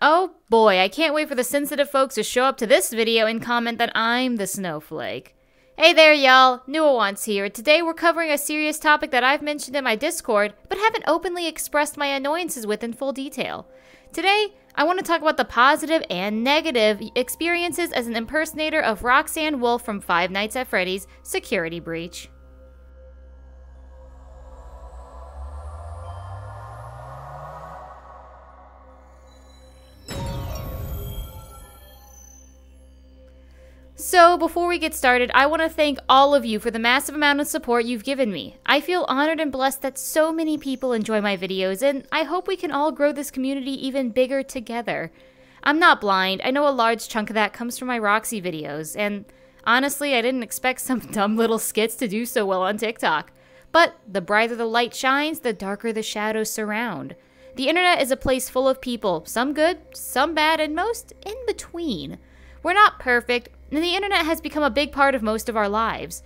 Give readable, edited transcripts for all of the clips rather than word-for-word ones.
Oh boy, I can't wait for the sensitive folks to show up to this video and comment that I'm the snowflake. Hey there y'all, Nuoance here. Today we're covering a serious topic that I've mentioned in my Discord, but haven't openly expressed my annoyances with in full detail. Today, I want to talk about the positive and negative experiences as an impersonator of Roxanne Wolf from Five Nights at Freddy's Security Breach. So, before we get started, I want to thank all of you for the massive amount of support you've given me. I feel honored and blessed that so many people enjoy my videos, and I hope we can all grow this community even bigger together. I'm not blind. I know a large chunk of that comes from my Roxy videos, and honestly, I didn't expect some dumb little skits to do so well on TikTok. But the brighter the light shines, the darker the shadows surround. The internet is a place full of people, some good, some bad, and most in between. We're not perfect, and the internet has become a big part of most of our lives.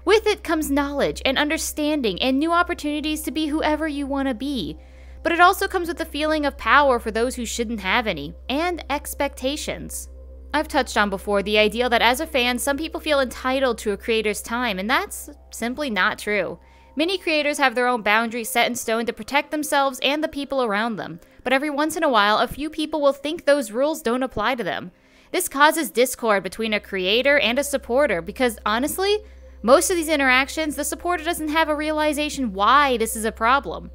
With it comes knowledge and understanding and new opportunities to be whoever you want to be. But it also comes with a feeling of power for those who shouldn't have any, and expectations. I've touched on before the ideal that as a fan, some people feel entitled to a creator's time, and that's simply not true. Many creators have their own boundaries set in stone to protect themselves and the people around them, but every once in a while, a few people will think those rules don't apply to them. This causes discord between a creator and a supporter because, honestly, most of these interactions, the supporter doesn't have a realization why this is a problem.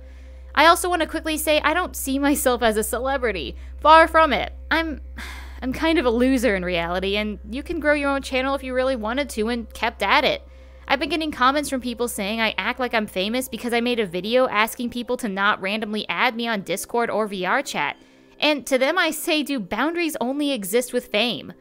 I also want to quickly say I don't see myself as a celebrity. Far from it. I'm kind of a loser in reality, and you can grow your own channel if you really wanted to and kept at it. I've been getting comments from people saying I act like I'm famous because I made a video asking people to not randomly add me on Discord or VRchat. And to them I say, do boundaries only exist with fame?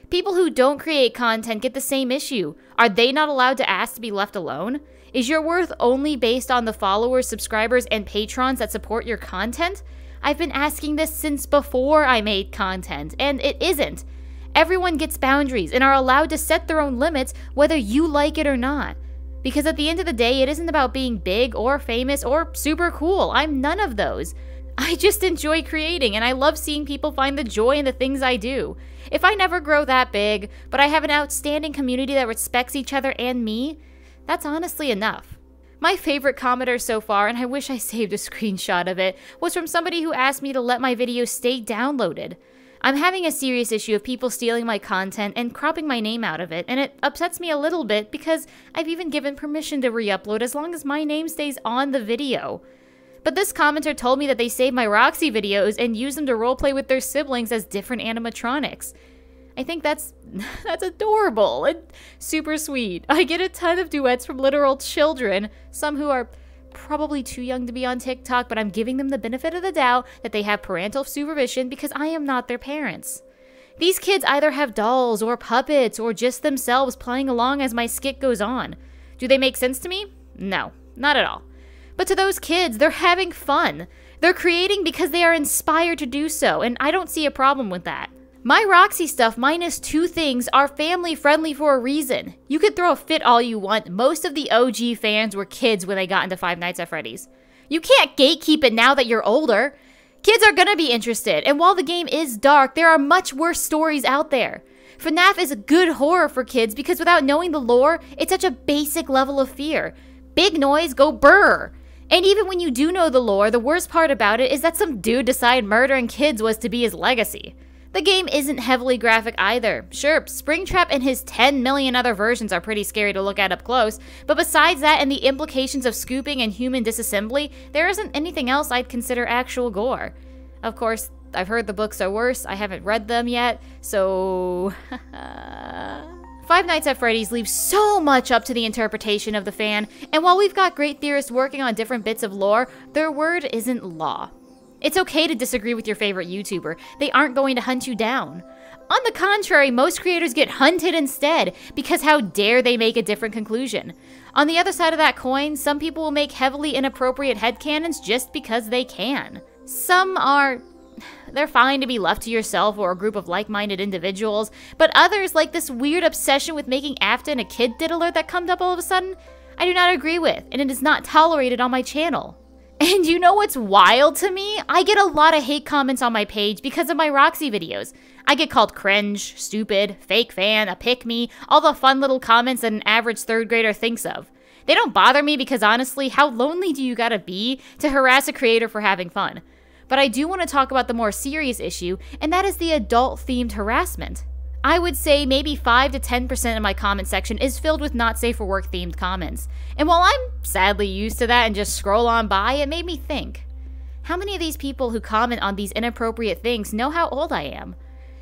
People who don't create content get the same issue. Are they not allowed to ask to be left alone? Is your worth only based on the followers, subscribers, and patrons that support your content? I've been asking this since before I made content, and it isn't. Everyone gets boundaries and are allowed to set their own limits whether you like it or not. Because at the end of the day, it isn't about being big or famous or super cool. I'm none of those. I just enjoy creating, and I love seeing people find the joy in the things I do. If I never grow that big, but I have an outstanding community that respects each other and me, that's honestly enough. My favorite commenter so far, and I wish I saved a screenshot of it, was from somebody who asked me to let my videos stay downloaded. I'm having a serious issue of people stealing my content and cropping my name out of it, and it upsets me a little bit because I've even given permission to re-upload as long as my name stays on the video. But this commenter told me that they save my Roxy videos and use them to roleplay with their siblings as different animatronics. I think that's adorable and super sweet. I get a ton of duets from literal children, some who are probably too young to be on TikTok, but I'm giving them the benefit of the doubt that they have parental supervision because I am not their parents. These kids either have dolls or puppets or just themselves playing along as my skit goes on. Do they make sense to me? No, not at all. But to those kids, they're having fun. They're creating because they are inspired to do so, and I don't see a problem with that. My Roxy stuff minus two things are family friendly for a reason. You could throw a fit all you want. Most of the OG fans were kids when they got into Five Nights at Freddy's. You can't gatekeep it now that you're older. Kids are gonna be interested, and while the game is dark, there are much worse stories out there. FNAF is a good horror for kids because without knowing the lore, it's such a basic level of fear. Big noise, go brr. And even when you do know the lore, the worst part about it is that some dude decided murdering kids was to be his legacy. The game isn't heavily graphic either. Sure, Springtrap and his 10 million other versions are pretty scary to look at up close, but besides that and the implications of scooping and human disassembly, there isn't anything else I'd consider actual gore. Of course, I've heard the books are worse. I haven't read them yet, so... Five Nights at Freddy's leaves so much up to the interpretation of the fan, and while we've got great theorists working on different bits of lore, their word isn't law. It's okay to disagree with your favorite YouTuber. They aren't going to hunt you down. On the contrary, most creators get hunted instead, because how dare they make a different conclusion. On the other side of that coin, some people will make heavily inappropriate headcanons just because they can. Some are... they're fine to be left to yourself or a group of like-minded individuals, but others, like this weird obsession with making Afton a kid diddler that comes up all of a sudden, I do not agree with, and it is not tolerated on my channel. And you know what's wild to me? I get a lot of hate comments on my page because of my Roxy videos. I get called cringe, stupid, fake fan, a pick-me, all the fun little comments that an average 3rd grader thinks of. They don't bother me because honestly, how lonely do you gotta be to harass a creator for having fun? But I do want to talk about the more serious issue, and that is the adult-themed harassment. I would say maybe 5 to 10% of my comment section is filled with not safe for work themed comments. And while I'm sadly used to that and just scroll on by, it made me think. How many of these people who comment on these inappropriate things know how old I am?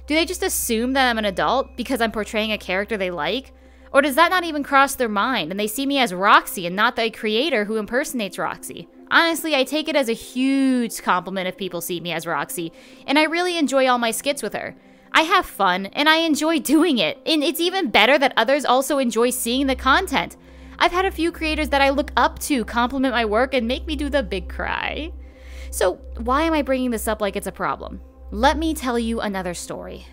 Do they just assume that I'm an adult because I'm portraying a character they like? Or does that not even cross their mind and they see me as Roxy and not the creator who impersonates Roxy? Honestly, I take it as a huge compliment if people see me as Roxy, and I really enjoy all my skits with her. I have fun, and I enjoy doing it, and it's even better that others also enjoy seeing the content. I've had a few creators that I look up to compliment my work and make me do the big cry. So why am I bringing this up like it's a problem? Let me tell you another story.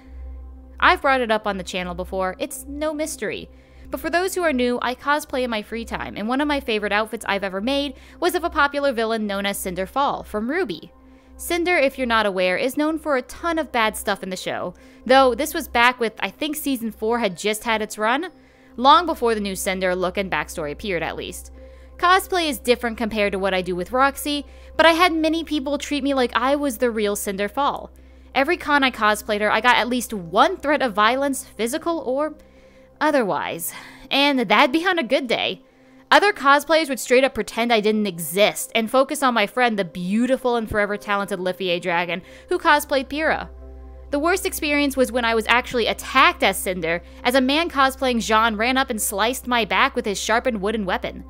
I've brought it up on the channel before, it's no mystery. But for those who are new, I cosplay in my free time, and one of my favorite outfits I've ever made was of a popular villain known as Cinder Fall from RWBY. Cinder, if you're not aware, is known for a ton of bad stuff in the show, though this was back with, I think Season 4 had just had its run, long before the new Cinder look and backstory appeared at least. Cosplay is different compared to what I do with Roxy, but I had many people treat me like I was the real Cinder Fall. Every con I cosplayed her, I got at least one threat of violence, physical or otherwise, and that'd be on a good day. Other cosplayers would straight up pretend I didn't exist and focus on my friend, the beautiful and forever talented Liffey Dragon, who cosplayed Pyrrha. The worst experience was when I was actually attacked as Cinder, as a man cosplaying Jean ran up and sliced my back with his sharpened wooden weapon.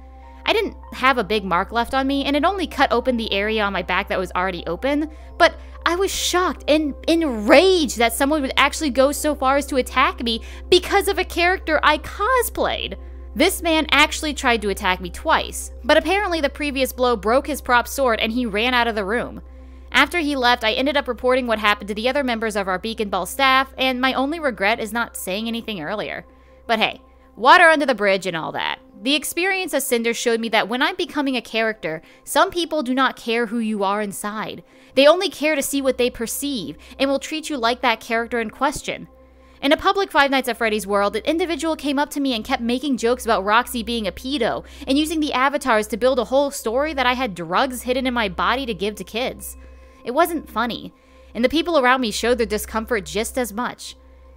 I didn't have a big mark left on me, and it only cut open the area on my back that was already open, but I was shocked and enraged that someone would actually go so far as to attack me because of a character I cosplayed. This man actually tried to attack me twice, but apparently the previous blow broke his prop sword and he ran out of the room. After he left, I ended up reporting what happened to the other members of our Beacon Ball staff, and my only regret is not saying anything earlier. But hey, water under the bridge and all that. The experience as Cinder showed me that when I'm becoming a character, some people do not care who you are inside. They only care to see what they perceive, and will treat you like that character in question. In a public Five Nights at Freddy's world, an individual came up to me and kept making jokes about Roxy being a pedo, and using the avatars to build a whole story that I had drugs hidden in my body to give to kids. It wasn't funny, and the people around me showed their discomfort just as much.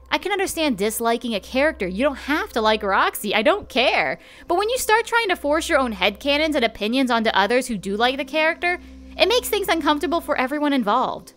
I can understand disliking a character. You don't have to like Roxy, I don't care. But when you start trying to force your own headcanons and opinions onto others who do like the character, it makes things uncomfortable for everyone involved.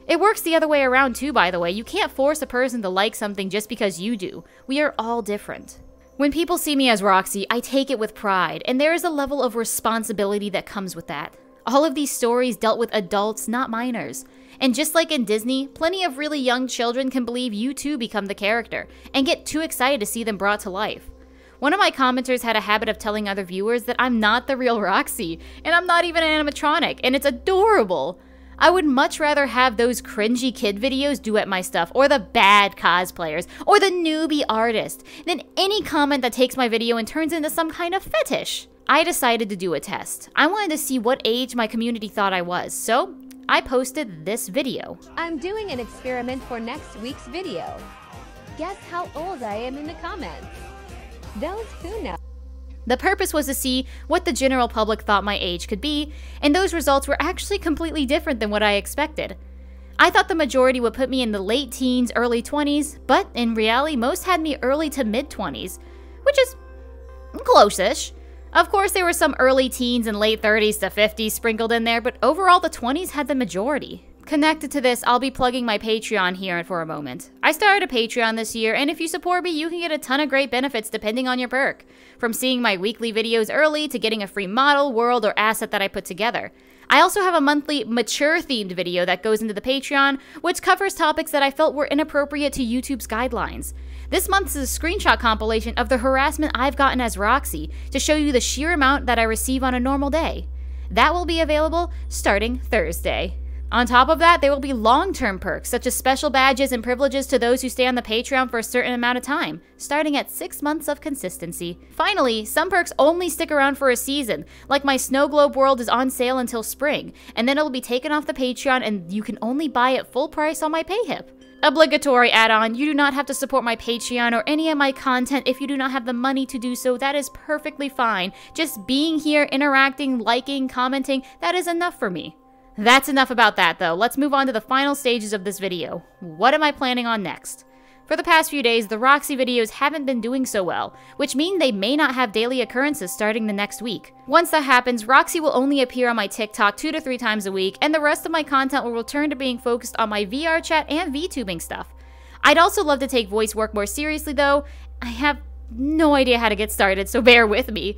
It works the other way around too, by the way. You can't force a person to like something just because you do. We are all different. When people see me as Roxy, I take it with pride, and there is a level of responsibility that comes with that. All of these stories dealt with adults, not minors. And just like in Disney, plenty of really young children can believe you too become the character, and get too excited to see them brought to life. One of my commenters had a habit of telling other viewers that I'm not the real Roxy, and I'm not even an animatronic, and it's adorable. I would much rather have those cringy kid videos duet my stuff, or the bad cosplayers, or the newbie artist, than any comment that takes my video and turns into some kind of fetish. I decided to do a test. I wanted to see what age my community thought I was, so I posted this video. I'm doing an experiment for next week's video. Guess how old I am in the comments. Those who know. The purpose was to see what the general public thought my age could be, and those results were actually completely different than what I expected. I thought the majority would put me in the late teens, early 20s, but in reality most had me early to mid 20s, which is close-ish. Of course there were some early teens and late 30s to 50s sprinkled in there, but overall the 20s had the majority. Connected to this, I'll be plugging my Patreon here for a moment. I started a Patreon this year, and if you support me, you can get a ton of great benefits depending on your perk. From seeing my weekly videos early, to getting a free model, world, or asset that I put together. I also have a monthly mature-themed video that goes into the Patreon, which covers topics that I felt were inappropriate to YouTube's guidelines. This month is a screenshot compilation of the harassment I've gotten as Roxy, to show you the sheer amount that I receive on a normal day. That will be available starting Thursday. On top of that, there will be long-term perks, such as special badges and privileges to those who stay on the Patreon for a certain amount of time, starting at 6 months of consistency. Finally, some perks only stick around for a season, like my Snow Globe World is on sale until spring, and then it'll be taken off the Patreon and you can only buy it full price on my PayHip. Obligatory add-on, you do not have to support my Patreon or any of my content if you do not have the money to do so. That is perfectly fine. Just being here, interacting, liking, commenting, that is enough for me. That's enough about that though. Let's move on to the final stages of this video. What am I planning on next? For the past few days, the Roxy videos haven't been doing so well, which means they may not have daily occurrences starting the next week. Once that happens, Roxy will only appear on my TikTok 2 to 3 times a week, and the rest of my content will return to being focused on my VRchat and VTubing stuff. I'd also love to take voice work more seriously though. I have no idea how to get started, so bear with me.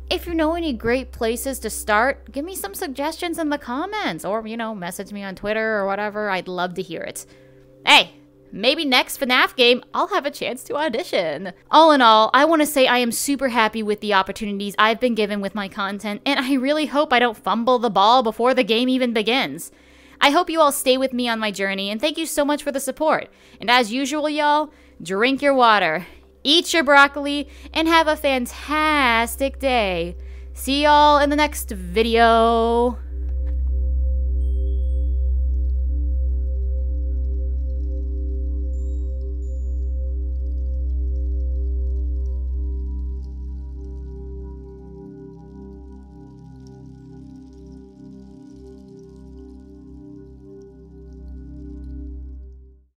If you know any great places to start, give me some suggestions in the comments, or, message me on Twitter or whatever. I'd love to hear it. Hey! Maybe next FNAF game, I'll have a chance to audition. All in all, I want to say I am super happy with the opportunities I've been given with my content, and I really hope I don't fumble the ball before the game even begins. I hope you all stay with me on my journey, and thank you so much for the support. And as usual, y'all, drink your water, eat your broccoli, and have a fantastic day. See y'all in the next video.